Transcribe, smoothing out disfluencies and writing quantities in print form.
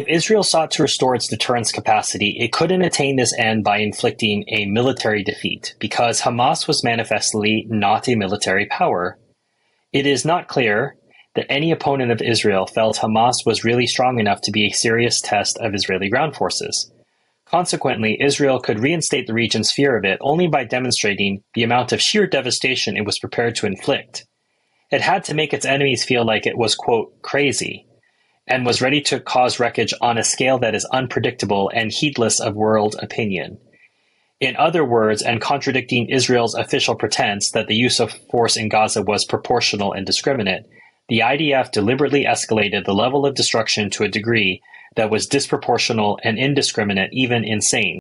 If Israel sought to restore its deterrence capacity, it couldn't attain this end by inflicting a military defeat, because Hamas was manifestly not a military power. It is not clear that any opponent of Israel felt Hamas was really strong enough to be a serious test of Israeli ground forces. Consequently, Israel could reinstate the region's fear of it only by demonstrating the amount of sheer devastation it was prepared to inflict. It had to make its enemies feel like it was, quote, crazy, and was ready to cause wreckage on a scale that is unpredictable and heedless of world opinion. In other words, and contradicting Israel's official pretense that the use of force in Gaza was proportional and discriminate, the IDF deliberately escalated the level of destruction to a degree that was disproportional and indiscriminate, even insane.